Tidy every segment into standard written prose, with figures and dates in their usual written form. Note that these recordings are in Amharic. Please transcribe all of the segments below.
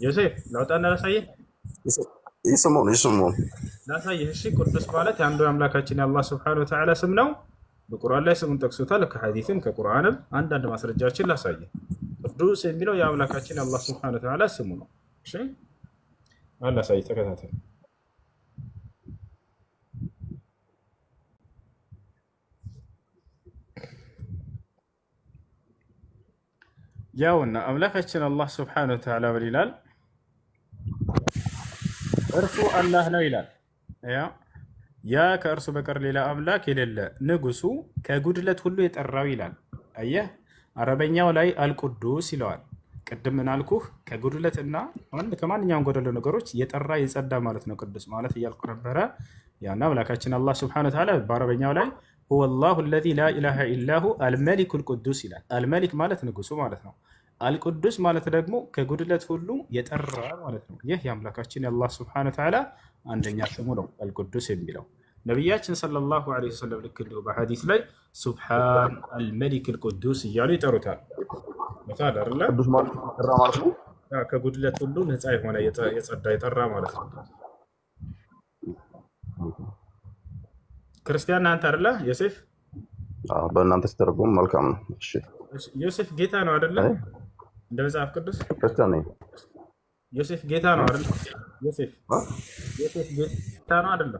ዮሴፍ ላውጣና ላሳየህ ይስሙን ላሳየህ። እሺ ቅዱስ ማለት የአንዱ አምላካችን የአላህ ስብሐነሁ ወተዓላ ስም ነው። በቁርአን ላይ ስሙን ጠቅሶታል። ከሐዲስም ከቁርአንም አንዳንድ ማስረጃዎችን ላሳየህ። ቅዱስ የሚለው የአምላካችን የአላህ ስብሐነሁ ወተዓላ ስሙ ነው። እሺ ላሳየህ፣ ተከታተል። ያውና አምላካችን አላህ ስብሐነሁ ወተዓላ ምን ይላል? እርሱ አላህ ነው ይላል። ያ ከእርሱ በቀር ሌላ አምላክ የሌለ ንጉሱ ከጉድለት ሁሉ የጠራው ይላል። አየህ፣ አረበኛው ላይ አልቁዱስ ይለዋል። ቅድም ምን አልኩህ? ከጉድለትና ከማንኛውም ጎደሎ ነገሮች የጠራ የጸዳ ማለት ነው ቅዱስ ማለት እያልኩ ነበረ። ያና አምላካችን አላህ ስብሐነሁ ወተዓላ በአረበኛው ላይ ሁወ ላሁ አለዚ ላ ኢላሃ ኢላሁ አልመሊኩ ልቁዱስ ይላል። አልመሊክ ማለት ንጉሱ ማለት ነው። አልቁዱስ ማለት ደግሞ ከጉድለት ሁሉ የጠራ ማለት ነው። ይህ የአምላካችን የአላህ ስብሐነሁ ወተዓላ አንደኛ ስሙ ነው አልቁዱስ የሚለው። ነቢያችን ሰለላሁ ዐለይሂ ወሰለም ልክ እንዲሁ በሐዲስ ላይ ሱብሓን አልመሊክ ልቁዱስ እያሉ ይጠሩታል። ቅዱስ ማለት ጠራ ማለት ነው። ከጉድለት ሁሉ ነፃ የሆነ የጸዳ የጠራ ማለት ነው። ክርስቲያን አንተ አይደለ ዮሴፍ? በእናንተ ሲተረጎም መልካም ነው። እሺ ዮሴፍ ጌታ ነው አይደለ? እንደ መጽሐፍ ቅዱስ ክርስቲያን ነኝ። ዮሴፍ ጌታ ነው አይደለ? ዮሴፍ ጌታ ነው አይደለ?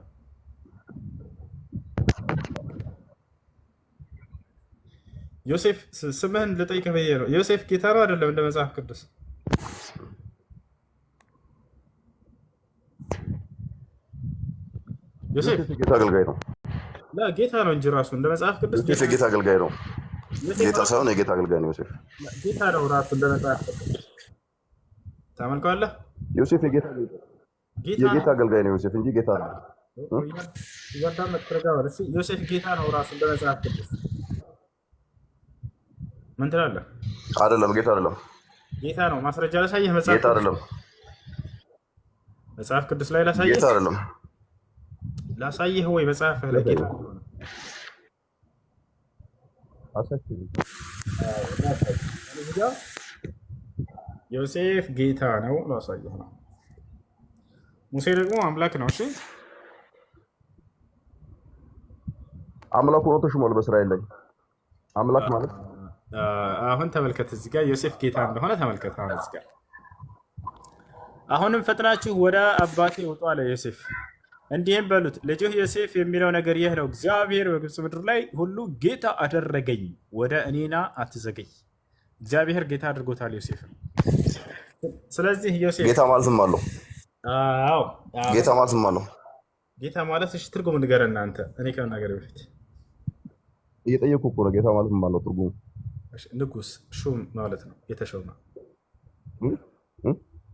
ዮሴፍ ስምህን ልጠይቅህ ብዬ ነው። ዮሴፍ ጌታ ነው አይደለም? እንደ መጽሐፍ ቅዱስ ዮሴፍ ጌታ አገልጋይ ነው። ጌታ ነው እንጂ ራሱ እንደ መጽሐፍ ቅዱስ ጌታ አገልጋይ ነው። ጌታ ሳይሆን የጌታ አገልጋይ ነው። ዮሴፍ ጌታ ነው ራሱ እንደ መጽሐፍ ቅዱስ ታመልከዋለህ። ዮሴፍ የጌታ አገልጋይ ነው ዮሴፍ እንጂ ጌታ ነው። ዮሴፍ ጌታ ነው ራሱ እንደ መጽሐፍ ቅዱስ ምን ትላለህ? አይደለም፣ ጌታ አይደለም። ጌታ ነው። ማስረጃ ላሳየህ። መጽሐፍ ጌታ አይደለም። መጽሐፍ ቅዱስ ላይ ላሳየህ። ጌታ አይደለም። ላሳየህ ወይ መጽሐፍ ላይ ጌታ ዮሴፍ ጌታ ነው ላሳየህ ነው። ሙሴ ደግሞ አምላክ ነው። እሺ አምላክ ሆኖ ተሹሟል በእስራኤል ላይ አምላክ ማለት አሁን ተመልከት፣ እዚህ ጋር ዮሴፍ ጌታ እንደሆነ ተመልከት። አሁን እዚህ ጋር አሁንም ፈጥናችሁ ወደ አባቴ ውጡ አለ ዮሴፍ። እንዲህም በሉት ልጅህ ዮሴፍ የሚለው ነገር ይህ ነው፣ እግዚአብሔር በግብፅ ምድር ላይ ሁሉ ጌታ አደረገኝ፣ ወደ እኔና አትዘገይ። እግዚአብሔር ጌታ አድርጎታል ዮሴፍ። ስለዚህ ዮሴፍ ጌታ ማለትም አለው። አዎ ጌታ ማለትም አለው። ጌታ ማለት እሺ፣ ትርጉም ንገረን አንተ። እኔ ከመናገር በፊት እየጠየኩ እኮ ነው። ጌታ ማለትም አለው ትርጉሙ ንጉስ፣ ሹም ማለት ነው። የተሾመ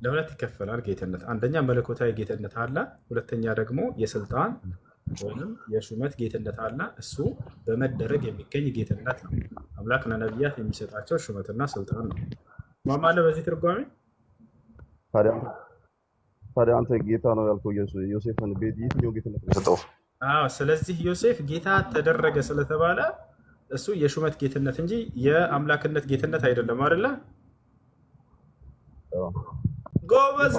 ለሁለት ይከፈላል ጌትነት። አንደኛ መለኮታዊ ጌትነት አለ፣ ሁለተኛ ደግሞ የስልጣን ወይም የሹመት ጌትነት አለ። እሱ በመደረግ የሚገኝ ጌትነት ነው። አምላክ ለነቢያት የሚሰጣቸው ሹመትና ስልጣን ነው። ማማለ በዚህ ትርጓሜ ታዲያ አንተ ጌታ ነው ያልከው ዮሴፍን የትኛው ጌትነት ነው የሰጠው? ስለዚህ ዮሴፍ ጌታ ተደረገ ስለተባለ እሱ የሹመት ጌትነት እንጂ የአምላክነት ጌትነት አይደለም አይደለ? ጎበዝ።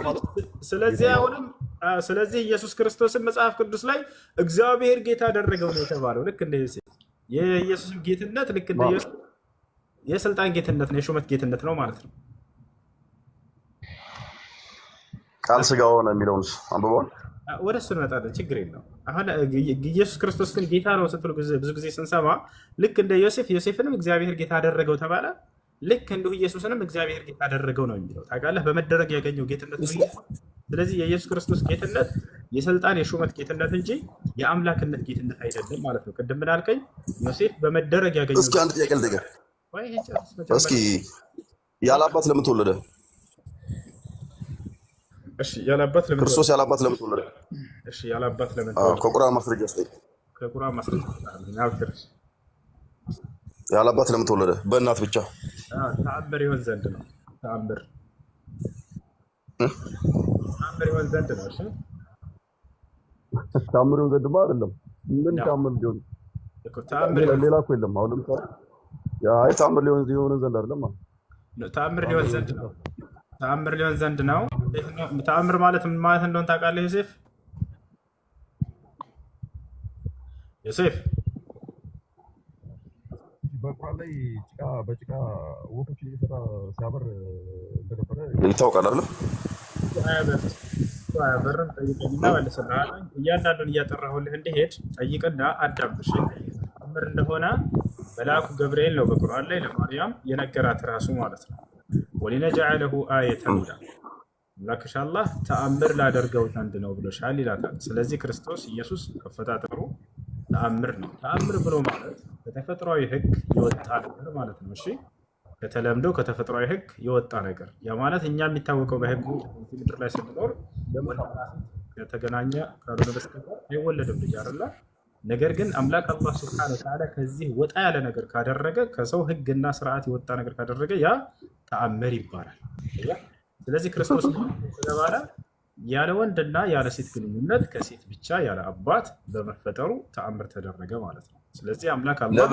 ስለዚህ ኢየሱስ ክርስቶስን መጽሐፍ ቅዱስ ላይ እግዚአብሔር ጌታ አደረገው ነው የተባለው። ልክ እንደ ዮሴፍ የኢየሱስ ጌትነት ልክ እንደ ዮሴፍ የስልጣን ጌትነት ነው፣ የሹመት ጌትነት ነው ማለት ነው። ቃል ስጋ ሆነ የሚለውንስ አንብበዋል? ወደ እሱ እንመጣለን፣ ችግር የለው። አሁን ኢየሱስ ክርስቶስ ግን ጌታ ነው ስትሉ ብዙ ጊዜ ስንሰማ ልክ እንደ ዮሴፍንም እግዚአብሔር ጌታ አደረገው ተባለ። ልክ እንዲሁ ኢየሱስንም እግዚአብሔር ጌታ አደረገው ነው የሚለው። ታውቃለህ፣ በመደረግ ያገኘው ጌትነት ነው። ስለዚህ የኢየሱስ ክርስቶስ ጌትነት የስልጣን የሹመት ጌትነት እንጂ የአምላክነት ጌትነት አይደለም ማለት ነው። ቅድም ምን አልከኝ? ዮሴፍ በመደረግ ያገኘው። እስኪ አንድ ጥያቄ ልጠይቅህ። እስኪ ያለ አባት ለምን ተወለደ? እሺ ያለ አባት ለምን ክርስቶስ ያለ አባት ለምን ተወለደ? እሺ ያለ አባት ለምን ተወለደ? ከቁርአን ማስረጃ ስጠኝ። ከቁርአን ማስረጃ አብሽር። ያለ አባት ለምን ተወለደ? በእናት ብቻ ተአምር ይሆን ዘንድ ነው። ተአምር ይሆን ዘንድ ነው። እሺ ተአምር ይሆን ዘንድ አይደለም። ምን ተአምር ሊሆን እኮ ተአምር ሌላ እኮ የለም። አሁን ለምሳሌ ተአምር ሊሆን ዘንድ አይደለም። ተአምር ሊሆን ዘንድ ነው። ተአምር ሊሆን ዘንድ ነው። ተአምር ማለት ምን ማለት እንደሆነ ታውቃለህ ዮሴፍ? ዮሴፍ በቁርአን ላይ በጭቃ ወፎችን እየሰራ ሲያበር እንደነበረ ይታወቃል አይደል? በርም ጠይቀኝና መልስልሃል። እያንዳንዱን እያጠራሁልህ እንዲሄድ ጠይቅና አዳምሽ። ተአምር እንደሆነ መልአኩ ገብርኤል ነው በቁርአን ላይ ለማርያም የነገራት ራሱ ማለት ነው። ወሊነጅዐለሁ አየተን ይላል። አምላክሽ አላህ ተአምር ላደርገው ዘንድ ነው ብሎሻል ይላታል። ስለዚህ ክርስቶስ ኢየሱስ አፈጣጠሩ ተአምር ነው። ተአምር ብሎ ማለት ከተፈጥሯዊ ሕግ የወጣ ነገር ማለት ነው። እሺ ከተለምዶ ከተፈጥሯዊ ሕግ የወጣ ነገር ያ ማለት እኛ የሚታወቀው በሕጉ ምድር ላይ ስንኖር ከተገናኘ ካልሆነ በስተቀር አይወለድም ልጅ አይደለ? ነገር ግን አምላክ አላህ ሱብሓነሁ ወተዓላ ከዚህ ወጣ ያለ ነገር ካደረገ ከሰው ሕግና ስርዓት የወጣ ነገር ካደረገ ያ ተአምር ይባላል። ስለዚህ ክርስቶስ ተባለ ያለ ወንድና ያለ ሴት ግንኙነት ከሴት ብቻ ያለ አባት በመፈጠሩ ተአምር ተደረገ ማለት ነው። ስለዚህ አምላክ አላህ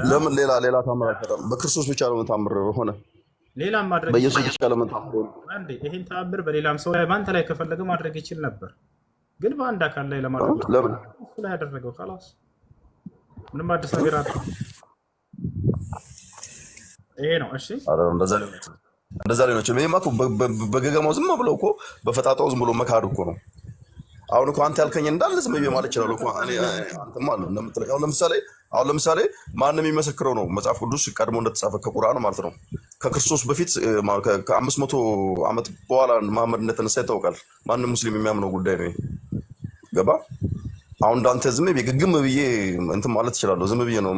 ለምን ሌላ ተአምር አይፈጠርም? በክርስቶስ ብቻ ለምን ተአምር ሆነ? ሌላም ማድረግ በኢየሱስ ብቻ ለምን ተአምር ሆነ? አንዴ ይሄን ተአምር በሌላም ሰው ላይ በአንተ ላይ ከፈለገ ማድረግ ይችል ነበር፣ ግን በአንድ አካል ላይ ለማድረግ ለምን እሱ ላይ ያደረገው خلاص ምንም አዲስ ነገር አለ ይሄ ነው። እሺ እንደዛ ላይ ነው። ይሄማ እኮ በገገማው ዝም ብለው እኮ በፈጣጣው ዝም ብሎ መካድ እኮ ነው። አሁን እኮ አንተ ያልከኝ እንዳለ ዝም ብዬ ማለት ይችላል እኮ እኔ አንተማ እንደምትለቀው ለምሳሌ ማንም የሚመሰክረው ነው መጽሐፍ ቅዱስ ቀድሞ እንደተጻፈ ከቁርአን ማለት ነው። ከክርስቶስ በፊት ከ500 ዓመት በኋላ መሐመድ እንደተነሳ ይታወቃል። ማንም ሙስሊም የሚያምነው ጉዳይ ነው። ገባ? አሁን እንዳንተ ዝም ብዬ ግግም ብዬ እንትን ማለት ይችላል። ዝም ብዬ ነው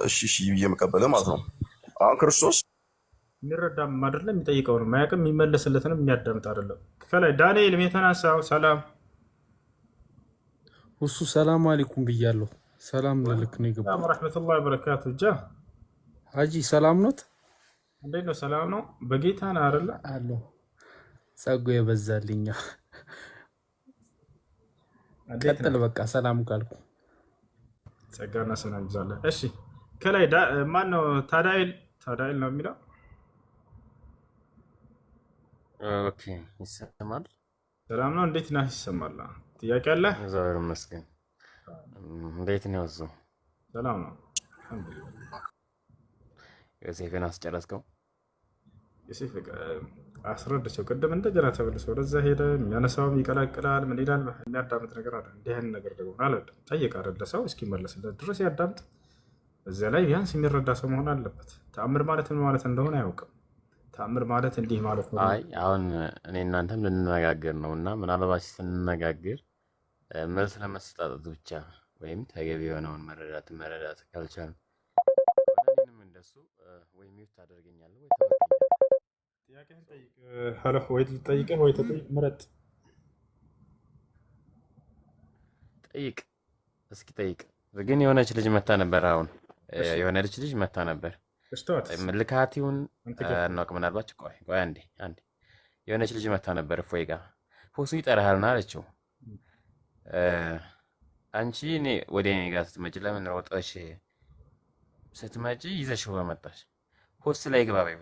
እሺ ብዬ መቀበል ማለት ነው። አሁን ክርስቶስ የሚረዳም አይደለም የሚጠይቀው ነው ማያውቅም የሚመለስለትንም የሚያዳምጥ አይደለም። ከላይ ዳንኤል የተነሳው ሰላም እሱ ሰላም አለይኩም ብያለሁ። ሰላም ልልክ ነው ይገባ። ሰላም ወራህመቱላሂ ወበረካቱ። ሀጂ ሰላም ኖት? እንዴት ነው? ሰላም ነው። በጌታ ነው አይደለ? አለሁ። ጸጉ የበዛልኛ ቀጥል። በቃ ሰላም ካልኩ ጸጋና ሰላም ይብዛልህ። እሺ ከላይ ማን ነው? ታዳኤል ነው የሚለው። ኦኬ ይሰማል። ሰላም ነው። እንዴት ነህ? ይሰማል። ጥያቄ አለ? እግዚአብሔር ይመስገን። እንዴት ነው እሱ? ሰላም ነው አልሐምዱሊላህ። ዮሴፍን አስጨረስከው? ዮሴፍ አስረዳቸው። ቅድም እንደገና ተመልሶ ወደዛ ሄደ። የሚያነሳውም ይቀላቅላል። ምን ይላል? የሚያዳምጥ ነገር አለ። እንዲህ አይነት ነገር ደግሞ አልወድም። ጠይቅ አይደለ? ሰው እስኪመለስለት ድረስ ያዳምጥ። እዚያ ላይ ቢያንስ የሚረዳ ሰው መሆን አለበት። ተአምር ማለት ምን ማለት እንደሆነ አያውቅም። ተአምር ማለት እንዲህ ማለት ነው። አይ አሁን እኔ እናንተም ልንነጋገር ነው እና ምናልባት ስንነጋገር መልስ ለመሰጣጠት ብቻ ወይም ተገቢ የሆነውን መረዳት ካልቻል እኔንም እንደሱ ወይ ሚውት ታደርገኛለህ ወይ ተወኛለህ። ጥያቄህን ጠይቅ። ሀሎ ወይ ጠይቀህ ወይ ተጠይቅ፣ ምረጥ። ጠይቅ እስኪ ጠይቅ። ግን የሆነች ልጅ መታ ነበር። አሁን የሆነች ልጅ መታ ነበር። ልካቲውን እናውቅ ምናልባት ቆይ አንዴ የሆነች ልጅ መታ ነበር። እፎይ ጋር ፎሱ ይጠራሃልና አለችው። አንቺ እኔ ወደ እኔ ጋር ስትመጪ ለምን ሮጠሽ ስትመጪ ይዘሽው በመጣሽ ሆስት ላይ ግባ በይ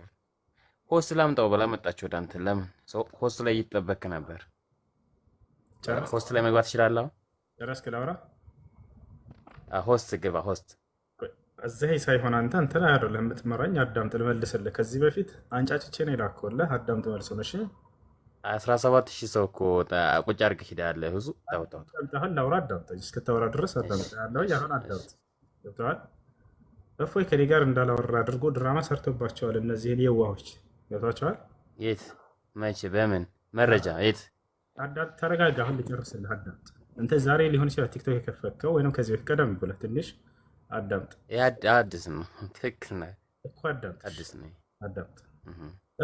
ሆስት ላምጣው ብላ መጣች ወደ አንተ። ለምን ሆስት ላይ ይጠበቅ ነበር? ሆስት ላይ መግባት ይችላል። ጨረስክ? ላውራ? ሆስት ግባ ሆስት እዚህ ሳይሆን አንተ ላይ አይደለም የምትመራኝ። አዳምጥ ልመልስልህ። ከዚህ በፊት አንጫጭቼ ነው የላከውልህ። አዳምጥ መልሶ ነው። እሺ 17,000 ሰው እኮ ቁጭ አድርገህ ሄዳለህ። ብዙ ታውታው ላውራ። አዳምጠኝ እስክታወራ ድረስ አዳምጥ ያለው ያሁን አዳምጥ። ገብቶሃል? እፎይ ከኔ ጋር እንዳላወራ አድርጎ ድራማ ሰርቶባቸዋል እነዚህን የዋሆች። ገብቷቸዋል? የት መቼ በምን መረጃ የት? አዳምጥ፣ ተረጋጋ። አሁን ልጨርስልህ። አዳምጥ። አንተ ዛሬ ሊሆን ይችላል ቲክቶክ የከፈትከው ወይም ከዚህ በፊት ቀደም ብለህ ትንሽ አዳምጥ። አዲስ ነው። ትክክል ነህ እኮ አዳምጥ። አዲስ ነው። አዳምጥ።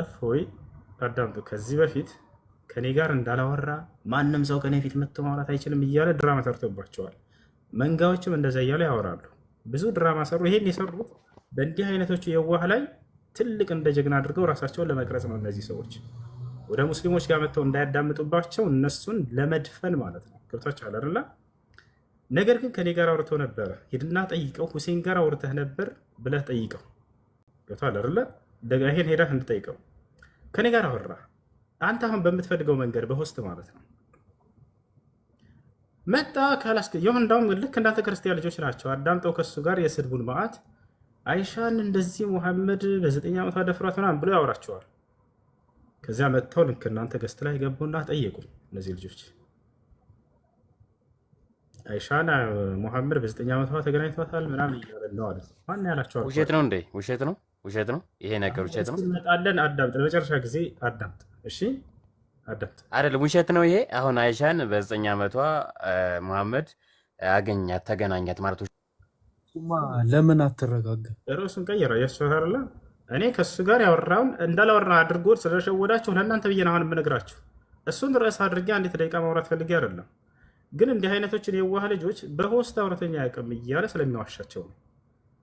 እፎይ አዳምጡ። ከዚህ በፊት ከኔ ጋር እንዳላወራ ማንም ሰው ከኔ ፊት መጥቶ ማውራት አይችልም እያለ ድራማ ሰርቶባቸዋል። መንጋዎችም እንደዛ እያሉ ያወራሉ። ብዙ ድራማ ሰሩ። ይሄን የሰሩት በእንዲህ አይነቶቹ የዋህ ላይ ትልቅ እንደ ጀግና አድርገው ራሳቸውን ለመቅረጽ ነው። እነዚህ ሰዎች ወደ ሙስሊሞች ጋር መጥተው እንዳያዳምጡባቸው እነሱን ለመድፈን ማለት ነው። ገብቷችኋል አይደለ? ነገር ግን ከኔ ጋር አውርተው ነበረ። ሂድና ጠይቀው። ሁሴን ጋር አውርተህ ነበር ብለህ ጠይቀው። ገብቷል አይደለ? ይሄን ሄዳህ እንድጠይቀው። ከኔ ጋር አወራ። አንተ አሁን በምትፈልገው መንገድ በሆስት ማለት ነው መጣ ይሁን። እንዳውም ልክ እንዳንተ ክርስቲያን ልጆች ናቸው አዳምጠው ከሱ ጋር የስድቡን መዓት አይሻን እንደዚህ ሙሐመድ በ9 ዓመቷ ደፍሯት ምናምን ብሎ ያወራቸዋል። ከዚያ መጥተው ልክ እናንተ ገስት ላይ ገቡና ጠየቁ። እነዚህ ልጆች አይሻን ሙሐመድ በ9 ዓመቷ ተገናኝቷታል ምናምን እያለ ነው አለ። ማን ያላቸው? ውሸት ነው እንዴ? ውሸት ነው ይሄ ነገር ውሸት ነው። እንመጣለን። አዳምጥ፣ ለመጨረሻ ጊዜ አዳምጥ። እሺ አዳምጥ። አይደለም ውሸት ነው ይሄ። አሁን አይሻን በ9 ዓመቷ ሙሐመድ አገኛት ተገናኛት ማለት ለምን አትረጋጋ? ርዕሱን ቀይራ ያስፈራራል። እኔ ከሱ ጋር ያወራውን እንዳላወራ አድርጎ ስለሸወዳችሁ ለእናንተ ብዬ ነው አሁን የምነግራችሁ። እሱን ርዕስ አድርጌ አንዲት ደቂቃ ማውራት ፈልጌ አይደለም፣ ግን እንዲህ አይነቶችን የዋህ ልጆች በሆስት አውረተኛ ያቅም እያለ ስለሚዋሻቸው ነው።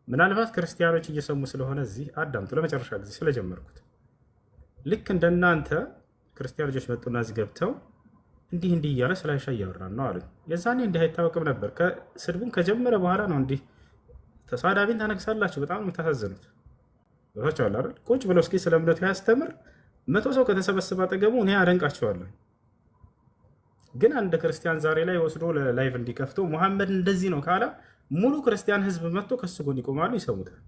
ምናልባት ክርስቲያኖች እየሰሙ ስለሆነ እዚህ አዳምጡ። ለመጨረሻ ጊዜ ስለጀመርኩት ልክ እንደናንተ ክርስቲያን ልጆች መጡና እዚህ ገብተው እንዲህ እያለ ስለ አይሻ እያወራን ነው አሉኝ። የዛኔ እንዲህ አይታወቅም ነበር። ስድቡን ከጀመረ በኋላ ነው እንዲህ ተሳዳቢን ታነግሳላችሁ። በጣም ነው የምታሳዝኑት። ቦታቸዋል አይደል? ቁጭ ብለው እስኪ ስለ እምነቱ ያስተምር 100 ሰው ከተሰበሰበ አጠገቡ እኔ አደንቃቸዋለሁ። ግን አንድ ክርስቲያን ዛሬ ላይ ወስዶ ላይቭ እንዲከፍተው ሙሐመድ እንደዚህ ነው ካለ ሙሉ ክርስቲያን ህዝብ መጥቶ ከሱ ጎን ይቆማሉ፣ ይሰሙታል።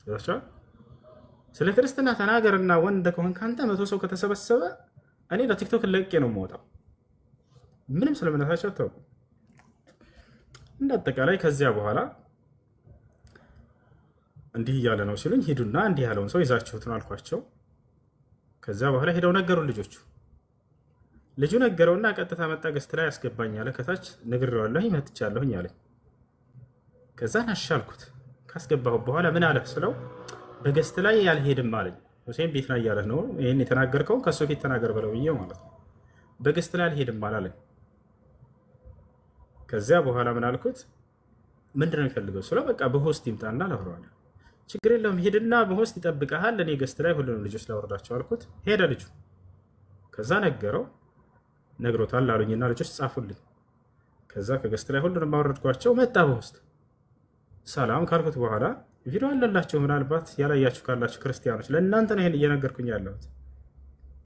ቦታቸዋል። ስለ ክርስትና ተናገርና ወንድ ከሆን ካንተ 100 ሰው ከተሰበሰበ እኔ ለቲክቶክ ለቄ ነው የምወጣው። ምንም ስለ እምነታቸው አታውቁ። እንደ አጠቃላይ ከዚያ በኋላ እንዲህ እያለ ነው ሲሉኝ ሂዱና እንዲህ ያለውን ሰው ይዛችሁት ነው አልኳቸው። ከዚያ በኋላ ሄደው ነገሩ ልጁ ነገረውና ቀጥታ መጣ። ገስት ላይ ያስገባኝ አለ። ከታች ነግሬዋለሁ መጥቻለሁኝ አለኝ። ከዛ አሻልኩት። ካስገባሁ በኋላ ምን አለ ስለው በገስት ላይ ያልሄድም አለኝ። ሁሴን ቤት ላይ እያለህ ነው ይህን የተናገርከው ከሱ ፊት ተናገር በለው ብዬው ማለት ነው። በገስት ላይ አልሄድም አላለኝ። ከዚያ በኋላ ምን አልኩት፣ ምንድነው የሚፈልገው ስለው በቃ በሆስት ይምጣና ላወራዋለሁ። ችግር የለውም ሄድና በሆስት ይጠብቀሃል፣ እኔ ገስት ላይ ሁሉንም ልጆች ላወርዳቸው አልኩት። ሄደ ልጁ። ከዛ ነግሮታል አሉኝና ልጆች ጻፉልኝ። ከዛ ከገስት ላይ ሁሉንም አወረድኳቸው። መጣ በሆስት ሰላም ካልኩት በኋላ ቪዲዮ አለላቸው። ምናልባት ያላያችሁ ካላችሁ ክርስቲያኖች ለእናንተ ነው ይሄን እየነገርኩኝ ያለሁት።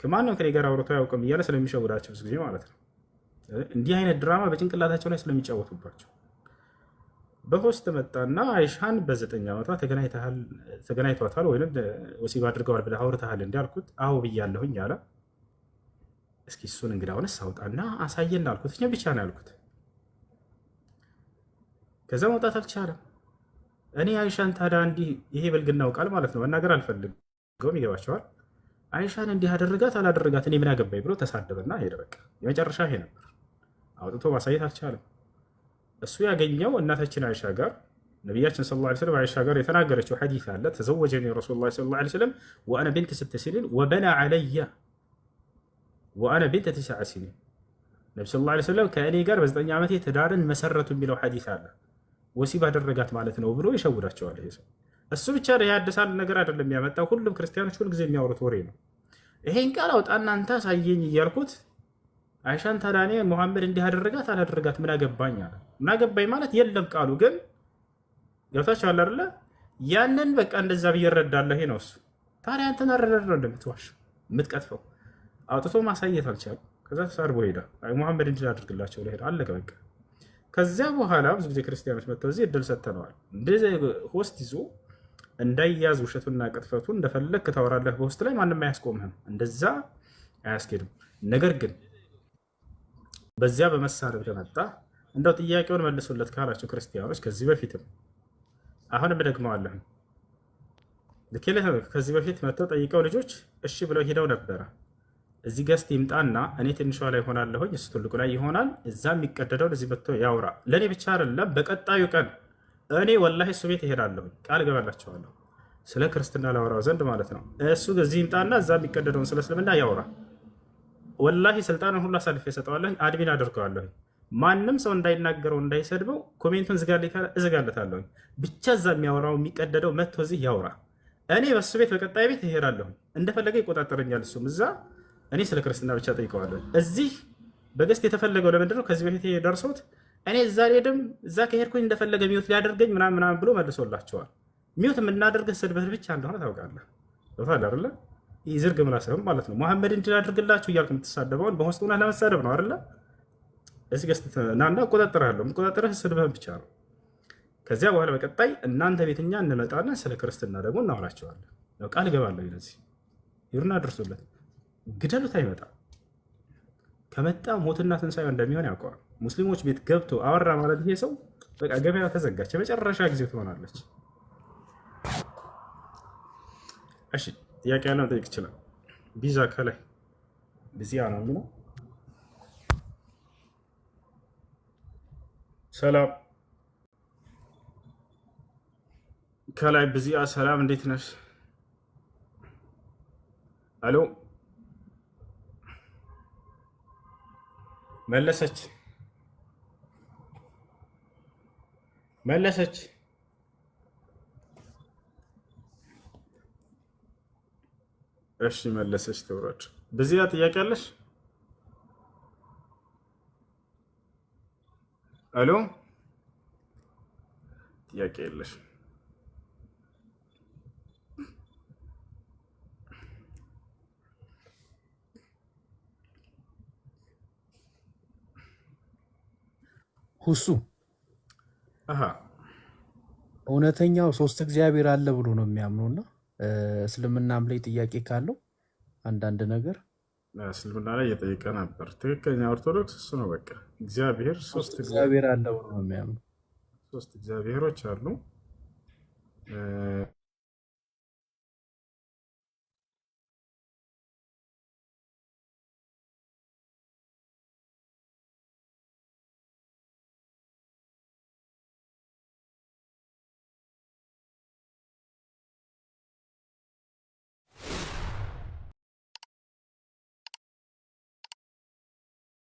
ከማንም ከኔ ጋር አውርቶ አያውቅም እያለ ስለሚሸውዳቸው ብዙ ጊዜ ማለት ነው። እንዲህ አይነት ድራማ በጭንቅላታቸው ላይ ስለሚጫወቱባቸው በሆስት መጣና አይሻን በ9 ዓመቷ ተገናኝቷታል ወይም ወሲብ አድርገዋል ብለህ አውርተሃል እንዲ አልኩት። አዎ ብያለሁኝ አለ። እስኪ እሱን እንግዳውንስ አውጣና አሳየን አልኩት። እኛ ብቻ ነው ያልኩት። ከዛ መውጣት አልቻለም። እኔ አይሻን ታዲያ እንዲህ ይሄ ብልግናው ቃል ማለት ነው መናገር አልፈልገውም፣ ይገባቸዋል። አይሻን እንዲህ አደረጋት አላደረጋት እኔ ምን አገባኝ ብሎ ተሳደበና ሄደ። በቃ የመጨረሻ ይሄ ነበር። አውጥቶ ማሳየት አልቻለም። እሱ ያገኘው እናታችን አይሻ ጋር ነቢያችን ሰለላሁ ዐለይሂ ወሰለም አይሻ ጋር የተናገረችው ሐዲስ አለ። ተዘወጀኒ ረሱሉላህ ሰለላሁ ዐለይሂ ወሰለም ወአነ ቢንት 6 ሲኒን ወበና ዐለየ ወአነ ቢንት 9 ሲኒን። ነቢ ሰለላሁ ዐለይሂ ወሰለም ከእኔ ጋር በ9 ዓመቴ ትዳርን መሰረቱ የሚለው ሐዲስ አለ። ወሲብ አደረጋት ማለት ነው ብሎ ይሸውዳቸዋል። ይሄ ሰው እሱ ብቻ ያድሳል ነገር አይደለም ያመጣው። ሁሉም ክርስቲያኖች ሁልጊዜ የሚያወሩት ወሬ ነው። ይሄን ቃል አውጣና አንተ አሳየኝ እያልኩት አይሻን ታዲያ እኔ ሙሐመድ እንዲህ አደረጋት አላደረጋት ምን አገባኝ አለ። ምን አገባኝ ማለት የለም ቃሉ ግን ገብታችኋል አይደለ? ያንን በቃ እንደዛ ብዬ እረዳለሁ። ይሄ ነው እሱ። ታዲያ አንተን አረዳድ ነው እንደምትዋሽ የምትቀጥፈው። አውጥቶ ማሳየት አልቻለም። ከዛ ተሳርቦ ሄዳ ሙሐመድ እንዲህ አድርግላቸው ለሄዳ አለቀ በቃ። ከዚያ በኋላ ብዙ ጊዜ ክርስቲያኖች መጥተው እዚህ እድል ሰጥተነዋል። እንደዚህ ሆስት ይዞ እንዳይያዝ ውሸቱና ቅጥፈቱ እንደፈለግ ታወራለህ በሆስት ላይ ማንም አያስቆምህም። እንደዛ አያስኬድም። ነገር ግን በዚያ በመሳረብ ከመጣ እንደው ጥያቄውን መልሱለት ካላቸው ክርስቲያኖች ከዚህ በፊትም አሁንም ደግመዋለሁ። ከዚህ በፊት መጥተው ጠይቀው ልጆች እሺ ብለው ሄደው ነበረ። እዚህ ገስት ይምጣና እኔ ትንሿ ላይ ሆናለሁኝ እሱ ትልቁ ላይ ይሆናል። እዛ የሚቀደደው ለዚህ መጥቶ ያውራ። ለእኔ ብቻ አይደለም በቀጣዩ ቀን እኔ ወላሂ እሱ ቤት እሄዳለሁኝ፣ ቃል እገባላቸዋለሁ ስለ ክርስትና ላወራው ዘንድ ማለት ነው። እሱ እዚህ ይምጣና እዛ የሚቀደደውን ስለ እስልምና ያውራ። ወላሂ ስልጣንን ሁሉ አሳልፌ እሰጠዋለሁ፣ አድሚን አድርገዋለሁ። ማንም ሰው እንዳይናገረው እንዳይሰድበው ኮሜንቱን እዝጋለታለሁ። ብቻ እዛ የሚያወራው የሚቀደደው መጥቶ እዚህ ያውራ። እኔ በሱ ቤት በቀጣይ ቤት እሄዳለሁ፣ እንደፈለገ ይቆጣጠረኛል። እሱም እዛ እኔ ስለ ክርስትና ብቻ ጠይቀዋለሁ። እዚህ በገስት የተፈለገው ለምንድን ነው? ከዚህ በፊት ደርሶት እኔ እዛ ሄድም እዛ ከሄድኩኝ እንደፈለገ ሚውት ሊያደርገኝ ምናምን ብሎ መልሶላቸዋል። ሚውት የምናደርገህ ስድብህ ብቻ እንደሆነ ታውቃለህ። አይደለ? ይህ ዝርግ ምላስህም ማለት ነው። መሐመድ እንዲህ አድርግላችሁ እያልክ የምትሳደበውን በውስጥ ሆነህ ለመሳደብ ነው አይደለ? እዚህ ገስት ናና እቆጣጠርሃለሁ። የምቆጣጠርህ ስድብህን ብቻ ነው። ከዚያ በኋላ በቀጣይ እናንተ ቤትኛ እንመጣና ስለ ክርስትና ደግሞ እናወራቸዋለን። ያው ቃል እገባለሁ። ለዚህ ይሩና ደርሶለት ግደሉት አይመጣም። ከመጣ ሞትና ትንሳኤ እንደሚሆን ያውቀዋል። ሙስሊሞች ቤት ገብቶ አወራ ማለት ይሄ ሰው በቃ ገበያ ተዘጋች፣ የመጨረሻ ጊዜ ትሆናለች። እሺ ጥያቄ ያለው ጠይቅ ይችላል። ቢዛ ከላይ ቢዚያ ነው የሚለው። ሰላም ከላይ ቢዚያ ሰላም፣ እንዴት ነሽ? አሎ መለሰች መለሰች። እሺ መለሰች። ተውራጭ በዚያ ጥያቄ አለሽ? አሎ ጥያቄ የለሽ? ሁሱ አሃ እውነተኛው ሶስት እግዚአብሔር አለ ብሎ ነው የሚያምኑና እስልምናም ላይ ጥያቄ ካለው አንዳንድ ነገር እስልምና ላይ እየጠየቀ ነበር። ትክክለኛ ኦርቶዶክስ እሱ ነው። በቃ እግዚአብሔር ሶስት እግዚአብሔር አለ ብሎ ነው የሚያምኑ። ሶስት እግዚአብሔሮች አሉ።